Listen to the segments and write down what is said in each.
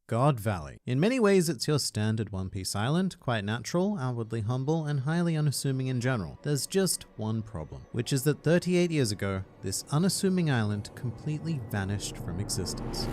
God Valley. In many ways, it's your standard One Piece island, quite natural, outwardly humble, and highly unassuming in general. There's just one problem, which is that 38 years ago, this unassuming island completely vanished from existence.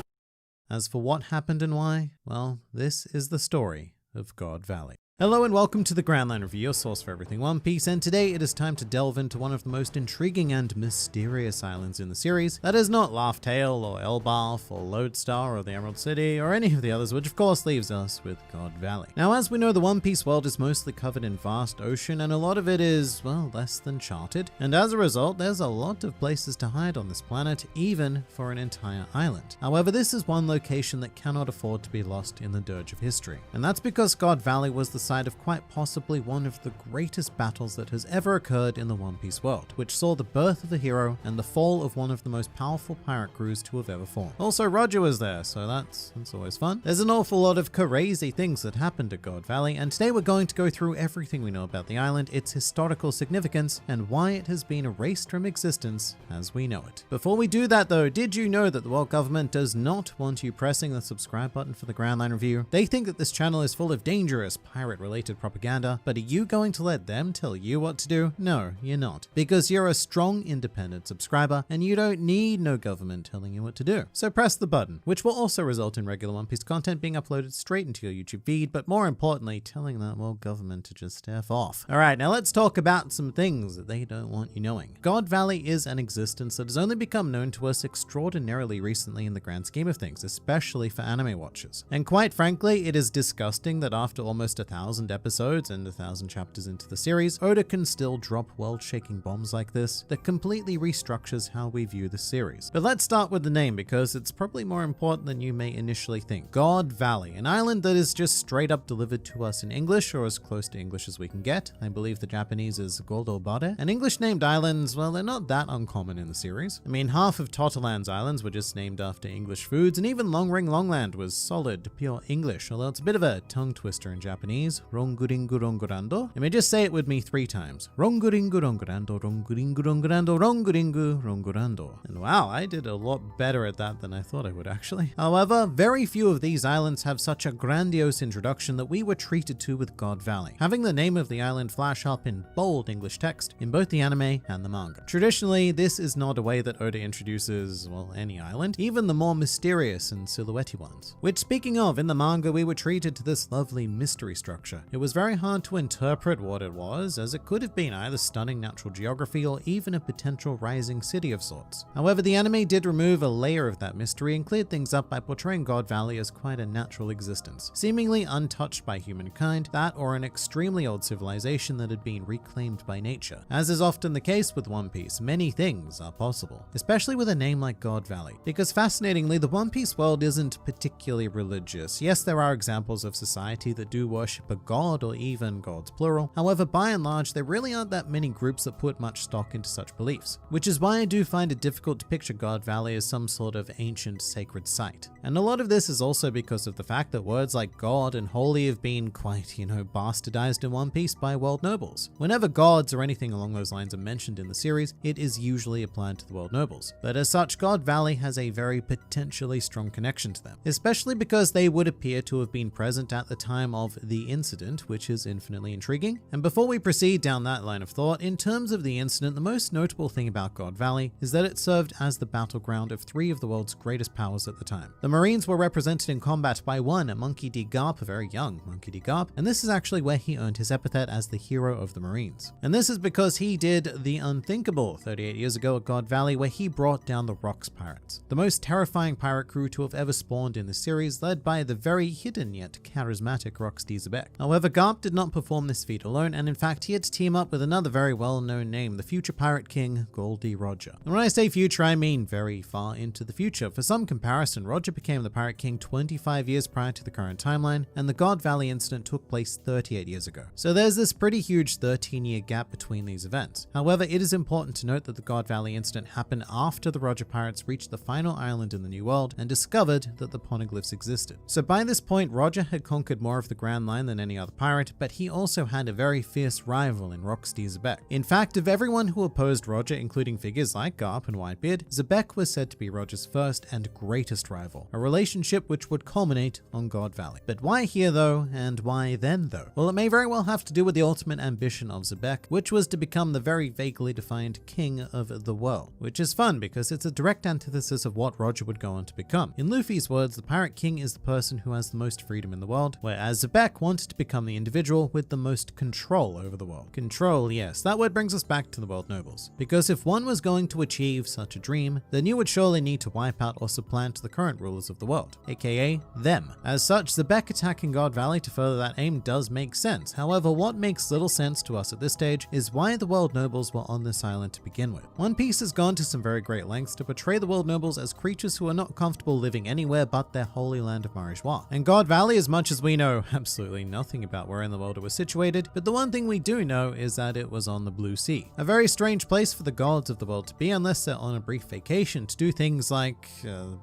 As for what happened and why, well, this is the story of God Valley. Hello and welcome to the Grand Line Review, your source for everything One Piece, and today it is time to delve into one of the most intriguing and mysterious islands in the series. That is not Laugh Tale or Elbaf or Lodestar or the Emerald City or any of the others, which of course leaves us with God Valley. Now, as we know, the One Piece world is mostly covered in vast ocean, and a lot of it is, well, less than charted. And as a result, there's a lot of places to hide on this planet, even for an entire island. However, this is one location that cannot afford to be lost in the dirge of history. And that's because God Valley was the site of quite possibly one of the greatest battles that has ever occurred in the One Piece world, which saw the birth of the hero and the fall of one of the most powerful pirate crews to have ever formed. Also, Roger was there, so that's always fun. There's an awful lot of crazy things that happened at God Valley, and today we're going to go through everything we know about the island, its historical significance, and why it has been erased from existence as we know it. Before we do that though, did you know that the world government does not want you pressing the subscribe button for the Grand Line Review? They think that this channel is full of dangerous pirate-related propaganda, but are you going to let them tell you what to do? No, you're not. Because you're a strong, independent subscriber, and you don't need no government telling you what to do. So press the button, which will also result in regular One Piece content being uploaded straight into your YouTube feed, but more importantly, telling that world government to just F off. Alright, now let's talk about some things that they don't want you knowing. God Valley is an existence that has only become known to us extraordinarily recently in the grand scheme of things, especially for anime watchers. And quite frankly, it is disgusting that after almost 1,000 episodes and 1,000 chapters into the series, Oda can still drop world-shaking bombs like this that completely restructures how we view the series. But let's start with the name, because it's probably more important than you may initially think. God Valley, an island that is just straight up delivered to us in English, or as close to English as we can get. I believe the Japanese is Goldobare. And English-named islands, well, they're not that uncommon in the series. I mean, half of Totaland's islands were just named after English foods, and even Long Ring Longland was solid, pure English, although it's a bit of a tongue twister in Japanese. Ronguringu Rongorando. You may just say it with me 3 times. Ronguringu Rongorando, Ronguringu Rongorando, Ronguringu Rongorando. And wow, I did a lot better at that than I thought I would actually. However, very few of these islands have such a grandiose introduction that we were treated to with God Valley, having the name of the island flash up in bold English text in both the anime and the manga. Traditionally, this is not a way that Oda introduces, well, any island, even the more mysterious and silhouette ones. Which, speaking of, in the manga we were treated to this lovely mystery structure. It was very hard to interpret what it was, as it could have been either stunning natural geography or even a potential rising city of sorts. However, the anime did remove a layer of that mystery and cleared things up by portraying God Valley as quite a natural existence, seemingly untouched by humankind, that or an extremely old civilization that had been reclaimed by nature. As is often the case with One Piece, many things are possible, especially with a name like God Valley, because fascinatingly, the One Piece world isn't particularly religious. Yes, there are examples of society that do worship a god or even gods plural. However, by and large, there really aren't that many groups that put much stock into such beliefs, which is why I do find it difficult to picture God Valley as some sort of ancient sacred site. And a lot of this is also because of the fact that words like god and holy have been quite, bastardized in One Piece by world nobles. Whenever gods or anything along those lines are mentioned in the series, it is usually applied to the world nobles. But as such, God Valley has a very potentially strong connection to them, especially because they would appear to have been present at the time of the incident, which is infinitely intriguing. And before we proceed down that line of thought, in terms of the incident, the most notable thing about God Valley is that it served as the battleground of 3 of the world's greatest powers at the time. The Marines were represented in combat by one, Monkey D. Garp, a very young Monkey D. Garp, and this is actually where he earned his epithet as the hero of the Marines. And this is because he did the unthinkable 38 years ago at God Valley, where he brought down the Rocks Pirates, the most terrifying pirate crew to have ever spawned in the series, led by the very hidden yet charismatic Rox D. Xebec. However, Garp did not perform this feat alone, and in fact he had to team up with another very well-known name, the future pirate king, Gol D. Roger. And when I say future, I mean very far into the future. For some comparison, Roger became the pirate king 25 years prior to the current timeline, and the God Valley incident took place 38 years ago. So there's this pretty huge 13-year gap between these events. However, it is important to note that the God Valley incident happened after the Roger pirates reached the final island in the New World and discovered that the poneglyphs existed. So by this point, Roger had conquered more of the Grand Line than than any other pirate, but he also had a very fierce rival in Roxty Xebec. In fact, of everyone who opposed Roger, including figures like Garp and Whitebeard, Xebec was said to be Roger's first and greatest rival, a relationship which would culminate on God Valley. But why here though, and why then though? Well, it may very well have to do with the ultimate ambition of Xebec, which was to become the very vaguely defined king of the world, which is fun because it's a direct antithesis of what Roger would go on to become. In Luffy's words, the pirate king is the person who has the most freedom in the world, whereas Xebec wanted to become the individual with the most control over the world. Control, yes, that word brings us back to the world nobles. Because if one was going to achieve such a dream, then you would surely need to wipe out or supplant the current rulers of the world, aka them. As such, Xebec attacking God Valley to further that aim does make sense. However, what makes little sense to us at this stage is why the world nobles were on this island to begin with. One Piece has gone to some very great lengths to portray the world nobles as creatures who are not comfortable living anywhere but their holy land of Marijois. And God Valley, as much as we know absolutely nothing about where in the world it was situated, but the one thing we do know is that it was on the Blue Sea. A very strange place for the gods of the world to be unless they're on a brief vacation to do things like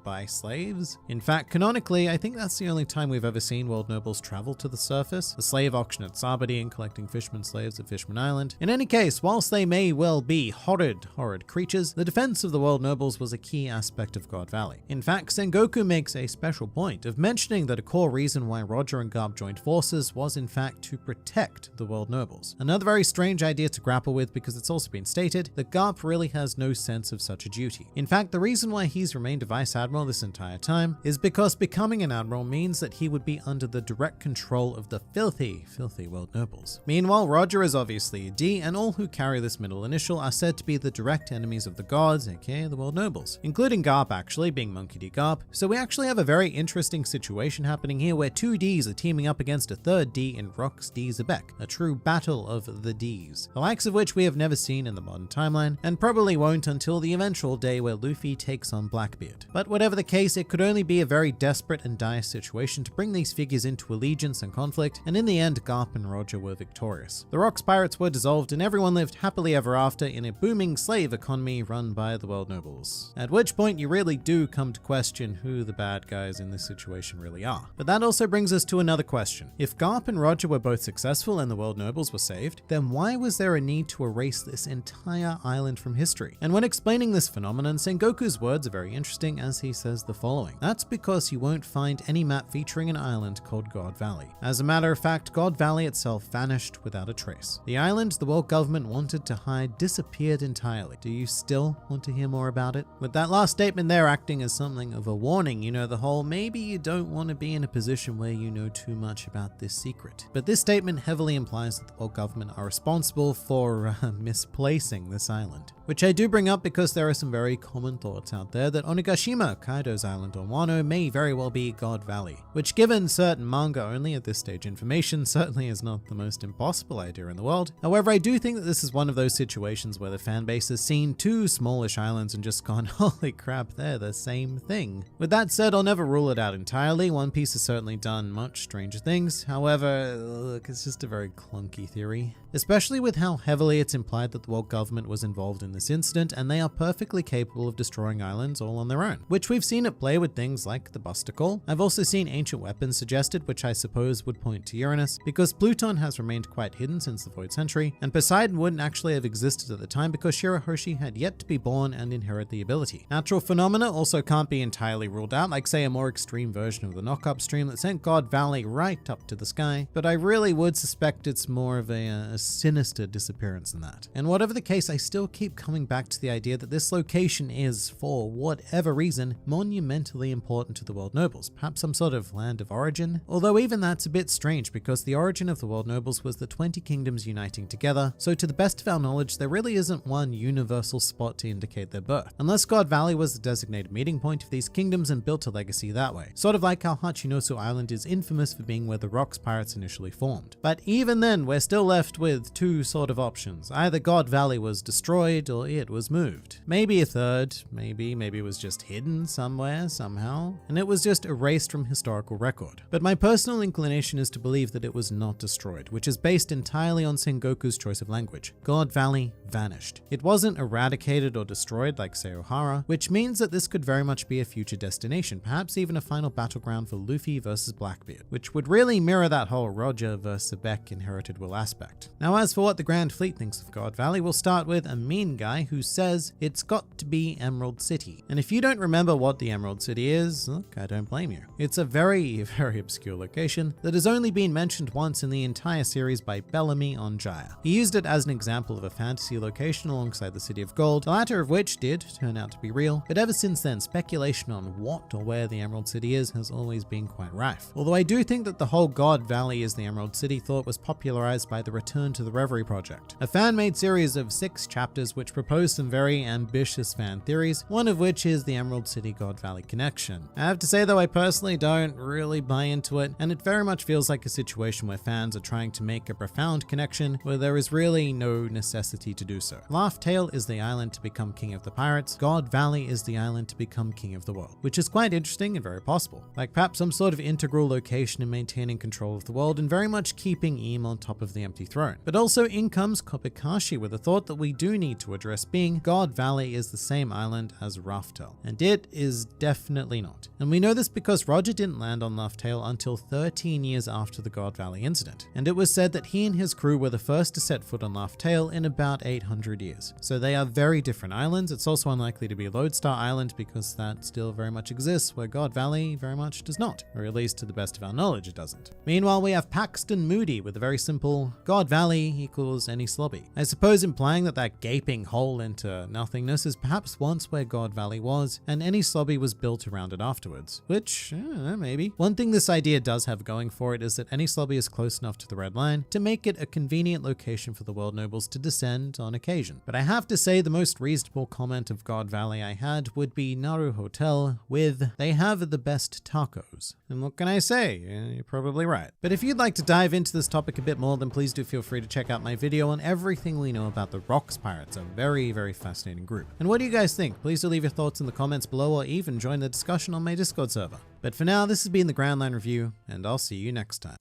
buy slaves. In fact, canonically, I think that's the only time we've ever seen world nobles travel to the surface. A slave auction at Sabadian collecting fishermen slaves at Fishman Island. In any case, whilst they may well be horrid creatures, the defense of the world nobles was a key aspect of God Valley. In fact, Sengoku makes a special point of mentioning that a core reason why Roger and Garp joined forces was in fact to protect the world nobles. Another very strange idea to grapple with because it's also been stated that Garp really has no sense of such a duty. In fact, the reason why he's remained a vice admiral this entire time is because becoming an admiral means that he would be under the direct control of the filthy world nobles. Meanwhile, Roger is obviously a D, and all who carry this middle initial are said to be the direct enemies of the gods, aka the world nobles, including Garp actually being Monkey D. Garp. So we actually have a very interesting situation happening here where two Ds are teaming up against a third D in Rox D. Xebec, a true battle of the Ds, the likes of which we have never seen in the modern timeline, and probably won't until the eventual day where Luffy takes on Blackbeard. But whatever the case, it could only be a very desperate and dire situation to bring these figures into allegiance and conflict, and in the end, Garp and Roger were victorious. The Rocks pirates were dissolved and everyone lived happily ever after in a booming slave economy run by the world nobles. At which point you really do come to question who the bad guys in this situation really are. But that also brings us to another question. If Garp and Roger were both successful and the world nobles were saved, then why was there a need to erase this entire island from history? And when explaining this phenomenon, Sengoku's words are very interesting as he says the following. That's because you won't find any map featuring an island called God Valley. As a matter of fact, God Valley itself vanished without a trace. The island the world government wanted to hide disappeared entirely. Do you still want to hear more about it? With that last statement there acting as something of a warning, you know, the whole maybe you don't want to be in a position where you know too much about this secret. But this statement heavily implies that the world government are responsible for misplacing this island. Which I do bring up because there are some very common thoughts out there that Onigashima, Kaido's island on Wano, may very well be God Valley, which given certain manga only at this stage information certainly is not the most impossible idea in the world. However, I do think that this is one of those situations where the fanbase has seen two smallish islands and just gone, holy crap, they're the same thing. With that said, I'll never rule it out entirely. One Piece has certainly done much stranger things. However, look, it's just a very clunky theory. Especially with how heavily it's implied that the world government was involved in this incident, and they are perfectly capable of destroying islands all on their own, which we've seen at play with things like the Busticle. I've also seen ancient weapons suggested, which I suppose would point to Uranus, because Pluton has remained quite hidden since the Void Century, and Poseidon wouldn't actually have existed at the time because Shirahoshi had yet to be born and inherit the ability. Natural phenomena also can't be entirely ruled out, like say a more extreme version of the knock-up stream that sent God Valley right up to the sky, but I really would suspect it's more of a sinister disappearance than that. And whatever the case, I still keep coming back to the idea that this location is, for whatever reason, monumentally important to the world nobles, perhaps some sort of land of origin. Although even that's a bit strange because the origin of the world nobles was the 20 kingdoms uniting together, so to the best of our knowledge, there really isn't one universal spot to indicate their birth, unless God Valley was the designated meeting point of these kingdoms and built a legacy that way, sort of like how Hachinosu Island is infamous for being where the Rocks pirates initially formed. But even then, we're still left with two sort of options. Either God Valley was destroyed or it was moved. Maybe a third, maybe it was just hidden somewhere, somehow, and it was just erased from historical record. But my personal inclination is to believe that it was not destroyed, which is based entirely on Sengoku's choice of language. God Valley vanished. It wasn't eradicated or destroyed like say Ohara, which means that this could very much be a future destination, perhaps even a final battleground for Luffy versus Blackbeard, which would really mirror mirror that whole Roger versus Beck inherited will aspect. Now, as for what the Grand Fleet thinks of God Valley, we'll start with a mean guy who says it's got to be Emerald City. And if you don't remember what the Emerald City is, look, I don't blame you. It's a very, very obscure location that has only been mentioned once in the entire series by Bellamy on Jaya. He used it as an example of a fantasy location alongside the City of Gold, the latter of which did turn out to be real, but ever since then, speculation on what or where the Emerald City is has always been quite rife. Although I do think that the whole God Valley is the Emerald City thought was popularized by the Return to the Reverie project, a fan-made series of 6 chapters which proposed some very ambitious fan theories, one of which is the Emerald City God Valley connection. I have to say though, I personally don't really buy into it, and it very much feels like a situation where fans are trying to make a profound connection where there is really no necessity to do so. Laugh Tale is the island to become king of the pirates, God Valley is the island to become king of the world, which is quite interesting and very possible. Like perhaps some sort of integral location in maintaining control of the world and very much keeping Eam on top of the empty throne. But also in comes Kopikashi with a thought that we do need to address, being God Valley is the same island as Raftel, and it is definitely not. And we know this because Roger didn't land on Laugh Tale until 13 years after the God Valley incident, and it was said that he and his crew were the first to set foot on Laugh Tale in about 800 years. So they are very different islands. It's also unlikely to be Lodestar Island because that still very much exists, where God Valley very much does not, or at least to the best of our knowledge it doesn't. Meanwhile, we have Paxton Moody with a very simple God Valley equals any slobby. I suppose implying that that gaping hole into nothingness is perhaps once where God Valley was, and any slobby was built around it afterwards, which, maybe. One thing this idea does have going for it is that any slobby is close enough to the Red Line to make it a convenient location for the world nobles to descend on occasion. But I have to say the most reasonable comment of God Valley I had would be Naru Hotel with, "They have the best tacos." And what can I say? You're probably right. But if you'd like to dive into this topic a bit more, then please do feel free to check out my video on everything we know about the Rocks Pirates, a very, very fascinating group. And what do you guys think? Please do leave your thoughts in the comments below or even join the discussion on my Discord server. But for now, this has been the Grand Line Review, and I'll see you next time.